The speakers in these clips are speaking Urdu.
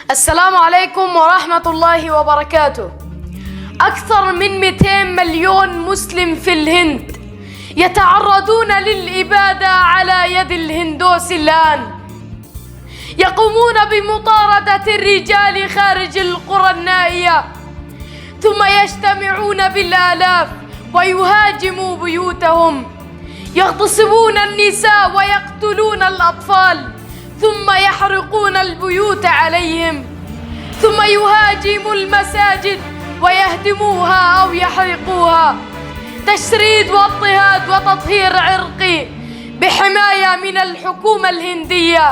السلام عليكم ورحمة الله وبركاته. أكثر من 200 مليون مسلم في الهند يتعرضون للإبادة على يد الهندوس الآن. يقومون بمطاردة الرجال خارج القرى النائية، ثم يجتمعون بالآلاف ويهاجموا بيوتهم، يغتصبون النساء ويقتلون الأطفال، ثم يحرقون البيوت عليهم، ثم يهاجموا المساجد ويهدموها أو يحرقوها. تشريد واضطهاد وتطهير عرقي بحماية من الحكومة الهندية،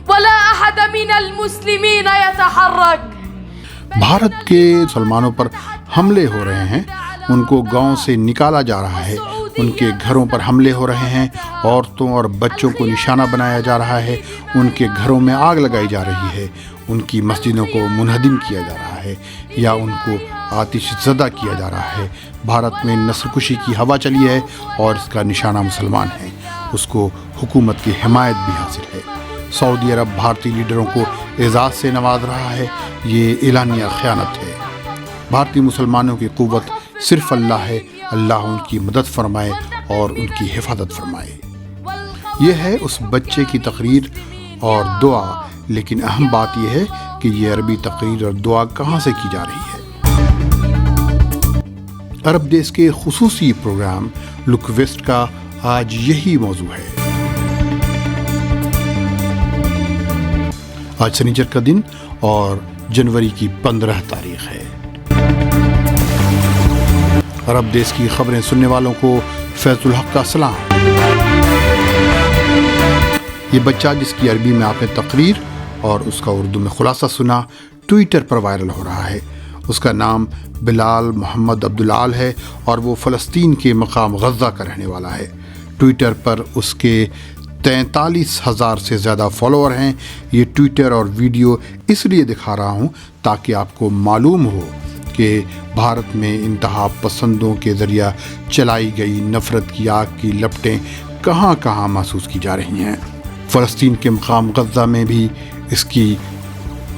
ولا أحد من المسلمين يتحرك. بھارت کے مسلمانوں پر حملے ہو رہے ہیں، ان کو گاؤں سے نکالا جا رہا ہے، ان کے گھروں پر حملے ہو رہے ہیں، عورتوں اور بچوں کو نشانہ بنایا جا رہا ہے، ان کے گھروں میں آگ لگائی جا رہی ہے، ان کی مسجدوں کو منہدم کیا جا رہا ہے یا ان کو آتش زدہ کیا جا رہا ہے۔ بھارت میں نسل کشی کی ہوا چلی ہے اور اس کا نشانہ مسلمان ہے، اس کو حکومت کی حمایت بھی حاصل ہے۔ سعودی عرب بھارتی لیڈروں کو اعزاز سے نواز رہا ہے، یہ اعلانیہ خیانت ہے۔ بھارتی مسلمانوں کی قوت صرف اللہ ہے، اللہ ان کی مدد فرمائے اور ان کی حفاظت فرمائے۔ یہ ہے اس بچے کی تقریر اور دعا، لیکن اہم بات یہ ہے کہ یہ عربی تقریر اور دعا کہاں سے کی جا رہی ہے۔ عرب دیش کے خصوصی پروگرام لک ویسٹ کا آج یہی موضوع ہے۔ آج سنیچر کا دن اور جنوری کی 15 تاریخ ہے۔ عرب دیش کی خبریں سننے والوں کو فیض الحق کا سلام۔ یہ بچہ جس کی عربی میں آپ نے تقریر اور اس کا اردو میں خلاصہ سنا، ٹویٹر پر وائرل ہو رہا ہے۔ اس کا نام بلال محمد عبدالعال ہے اور وہ فلسطین کے مقام غزہ کا رہنے والا ہے۔ ٹویٹر پر اس کے 43,000 سے زیادہ فالوور ہیں۔ یہ ٹویٹر اور ویڈیو اس لیے دکھا رہا ہوں تاکہ آپ کو معلوم ہو کہ بھارت میں انتہا پسندوں کے ذریعہ چلائی گئی نفرت کی آگ کی لپٹیں کہاں کہاں محسوس کی جا رہی ہیں۔ فلسطین کے مقام غزہ میں بھی اس کی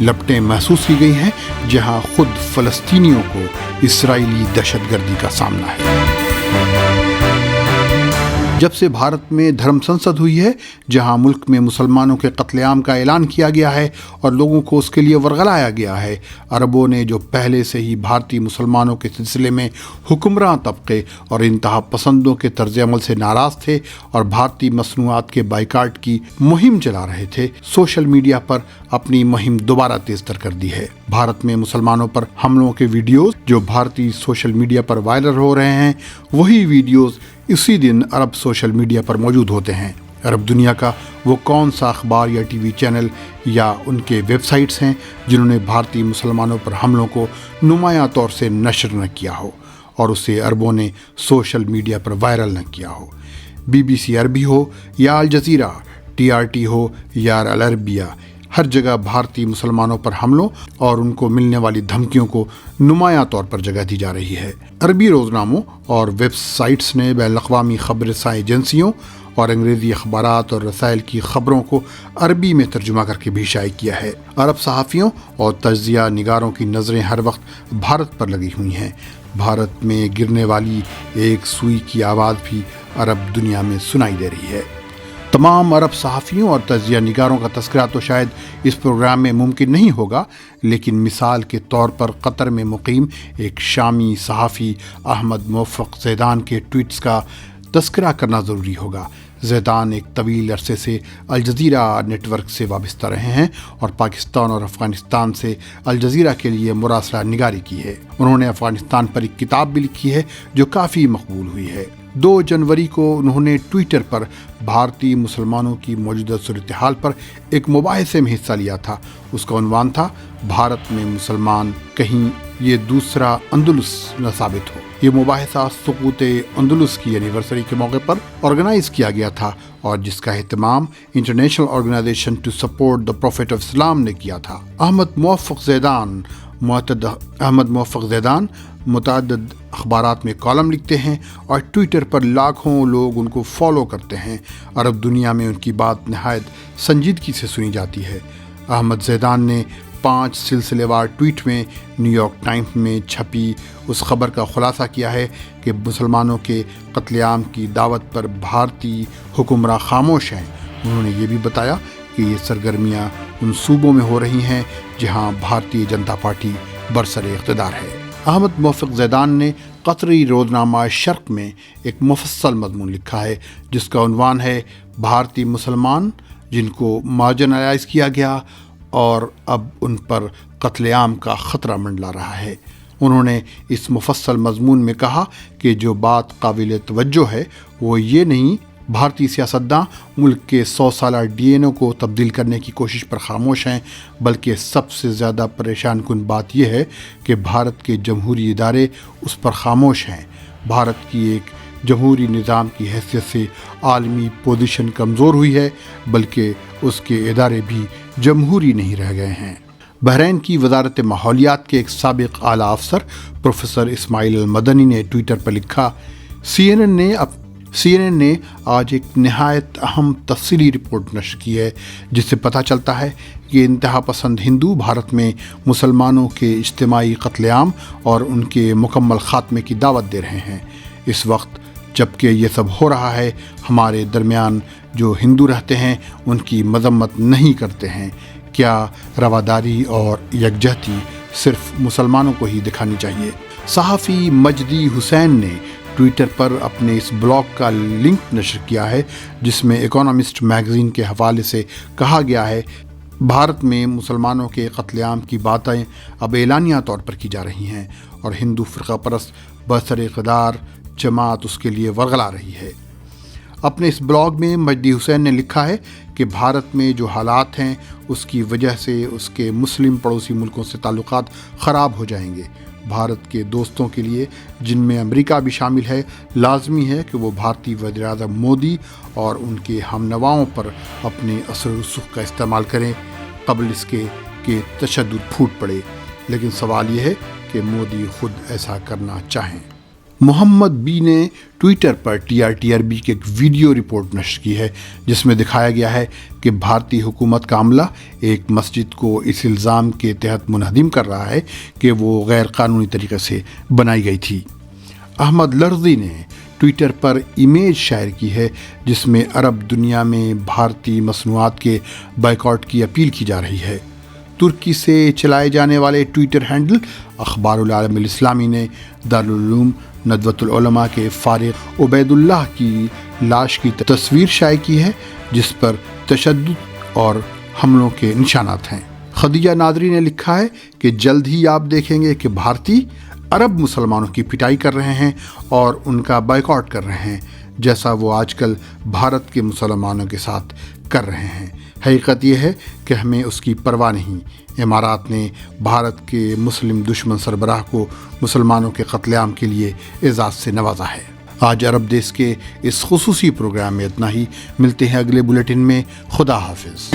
لپٹیں محسوس کی گئی ہیں، جہاں خود فلسطینیوں کو اسرائیلی دہشت گردی کا سامنا ہے۔ جب سے بھارت میں دھرم سنسد ہوئی ہے، جہاں ملک میں مسلمانوں کے قتل عام کا اعلان کیا گیا ہے اور لوگوں کو اس کے لیے ورغلایا گیا ہے، عربوں نے جو پہلے سے ہی بھارتی مسلمانوں کے سلسلے میں حکمراں طبقے اور انتہا پسندوں کے طرز عمل سے ناراض تھے اور بھارتی مصنوعات کے بائیکاٹ کی مہم چلا رہے تھے، سوشل میڈیا پر اپنی مہم دوبارہ تیز تر کر دی ہے۔ بھارت میں مسلمانوں پر حملوں کے ویڈیوز جو بھارتی سوشل میڈیا پر وائرل ہو رہے ہیں، وہی ویڈیوز اسی دن عرب سوشل میڈیا پر موجود ہوتے ہیں۔ عرب دنیا کا وہ کون سا اخبار یا ٹی وی چینل یا ان کے ویب سائٹس ہیں جنہوں نے بھارتی مسلمانوں پر حملوں کو نمایاں طور سے نشر نہ کیا ہو اور اسے عربوں نے سوشل میڈیا پر وائرل نہ کیا ہو؟ BBC عربی ہو یا الجزیرہ، TRT ہو یا العربیہ، ہر جگہ بھارتی مسلمانوں پر حملوں اور ان کو ملنے والی دھمکیوں کو نمایاں طور پر جگہ دی جا رہی ہے۔ عربی روزناموں اور ویب سائٹس نے بین الاقوامی خبر رساں ایجنسیوں اور انگریزی اخبارات اور رسائل کی خبروں کو عربی میں ترجمہ کر کے بھی شائع کیا ہے۔ عرب صحافیوں اور تجزیہ نگاروں کی نظریں ہر وقت بھارت پر لگی ہوئی ہیں۔ بھارت میں گرنے والی ایک سوئی کی آواز بھی عرب دنیا میں سنائی دے رہی ہے۔ تمام عرب صحافیوں اور تجزیہ نگاروں کا تذکرہ تو شاید اس پروگرام میں ممکن نہیں ہوگا، لیکن مثال کے طور پر قطر میں مقیم ایک شامی صحافی احمد موفق زیدان کے ٹویٹس کا تذکرہ کرنا ضروری ہوگا۔ زیدان ایک طویل عرصے سے الجزیرہ نیٹ ورک سے وابستہ رہے ہیں اور پاکستان اور افغانستان سے الجزیرہ کے لیے مراسلہ نگاری کی ہے۔ انہوں نے افغانستان پر ایک کتاب بھی لکھی ہے جو کافی مقبول ہوئی ہے۔ 2 جنوری کو انہوں نے ٹویٹر پر بھارتی مسلمانوں کی موجودہ صورتحال پر ایک مباحثے میں حصہ لیا تھا۔ اس کا عنوان تھا بھارت میں مسلمان کہیں یہ دوسرا اندلس نہ ثابت ہو۔ یہ مباحثہ سقوط اندلس کی اینیورسری کے موقع پر آرگنائز کیا گیا تھا اور جس کا اہتمام international organization to support the prophet of Islam نے کیا تھا۔ Ahmad Muwaffaq Zaidan Ahmad Muwaffaq Zaidan متعدد اخبارات میں کالم لکھتے ہیں اور ٹویٹر پر لاکھوں لوگ ان کو فالو کرتے ہیں۔ عرب دنیا میں ان کی بات نہایت سنجیدگی سے سنی جاتی ہے۔ احمد زیدان نے 5 سلسلے وار ٹویٹ میں نیو یارک ٹائمز میں چھپی اس خبر کا خلاصہ کیا ہے کہ مسلمانوں کے قتل عام کی دعوت پر بھارتی حکمراں خاموش ہیں۔ انہوں نے یہ بھی بتایا کہ یہ سرگرمیاں ان صوبوں میں ہو رہی ہیں جہاں بھارتیہ جنتا پارٹی برسر اقتدار ہے۔ احمد موفق زیدان نے قطری روزنامہ شرق میں ایک مفصل مضمون لکھا ہے جس کا عنوان ہے بھارتی مسلمان جن کو مارجنلائز کیا گیا اور اب ان پر قتل عام کا خطرہ منڈلا رہا ہے۔ انہوں نے اس مفصل مضمون میں کہا کہ جو بات قابل توجہ ہے وہ یہ نہیں بھارتی سیاستداں ملک کے 100 سالہ DNA کو تبدیل کرنے کی کوشش پر خاموش ہیں، بلکہ سب سے زیادہ پریشان کن بات یہ ہے کہ بھارت کے جمہوری ادارے اس پر خاموش ہیں۔ بھارت کی ایک جمہوری نظام کی حیثیت سے عالمی پوزیشن کمزور ہوئی ہے، بلکہ اس کے ادارے بھی جمہوری نہیں رہ گئے ہیں۔ بحرین کی وزارت ماحولیات کے ایک سابق اعلیٰ افسر پروفیسر اسماعیل المدنی نے ٹویٹر پر لکھا، CNN نے آج ایک نہایت اہم تفصیلی رپورٹ نشر کی ہے جس سے پتہ چلتا ہے کہ انتہا پسند ہندو بھارت میں مسلمانوں کے اجتماعی قتل عام اور ان کے مکمل خاتمے کی دعوت دے رہے ہیں۔ اس وقت جب کہ یہ سب ہو رہا ہے، ہمارے درمیان جو ہندو رہتے ہیں ان کی مذمت نہیں کرتے ہیں۔ کیا رواداری اور یکجہتی صرف مسلمانوں کو ہی دکھانی چاہیے؟ صحافی مجدی حسین نے ٹویٹر پر اپنے اس بلاگ کا لنک نشر کیا ہے جس میں اکانومسٹ میگزین کے حوالے سے کہا گیا ہے بھارت میں مسلمانوں کے قتل عام کی باتیں اب اعلانیہ طور پر کی جا رہی ہیں اور ہندو فرقہ پرست برسر اقتدار جماعت اس کے لیے ورغلا رہی ہے۔ اپنے اس بلاگ میں مجدی حسین نے لکھا ہے کہ بھارت میں جو حالات ہیں اس کی وجہ سے اس کے مسلم پڑوسی ملکوں سے تعلقات خراب ہو جائیں گے۔ بھارت کے دوستوں کے لیے جن میں امریکہ بھی شامل ہے لازمی ہے کہ وہ بھارتی وزیر اعظم مودی اور ان کے ہم نواؤں پر اپنے اثر و رسوخ کا استعمال کریں قبل اس کے کہ تشدد پھوٹ پڑے، لیکن سوال یہ ہے کہ مودی خود ایسا کرنا چاہیں۔ محمد بی نے ٹویٹر پر TRTRB کی ایک ویڈیو رپورٹ نشر کی ہے جس میں دکھایا گیا ہے کہ بھارتی حکومت کا عملہ ایک مسجد کو اس الزام کے تحت منہدم کر رہا ہے کہ وہ غیر قانونی طریقے سے بنائی گئی تھی۔ احمد لرزی نے ٹویٹر پر امیج شیئر کی ہے جس میں عرب دنیا میں بھارتی مصنوعات کے بائیکاٹ کی اپیل کی جا رہی ہے۔ ترکی سے چلائے جانے والے ٹویٹر ہینڈل اخبار العالم الاسلامی نے دارالعلوم ندوۃ العلماء کے فارغ عبید اللہ کی لاش کی تصویر شائع کی ہے جس پر تشدد اور حملوں کے نشانات ہیں۔ خدیجہ نادری نے لکھا ہے کہ جلد ہی آپ دیکھیں گے کہ بھارتی عرب مسلمانوں کی پٹائی کر رہے ہیں اور ان کا بائیکاٹ کر رہے ہیں جیسا وہ آج کل بھارت کے مسلمانوں کے ساتھ کر رہے ہیں۔ حقیقت یہ ہے کہ ہمیں اس کی پرواہ نہیں۔ امارات نے بھارت کے مسلم دشمن سربراہ کو مسلمانوں کے قتل عام کے لیے اعزاز سے نوازا ہے۔ آج عرب دیس کے اس خصوصی پروگرام میں اتنا ہی، ملتے ہیں اگلے بلیٹن میں۔ خدا حافظ۔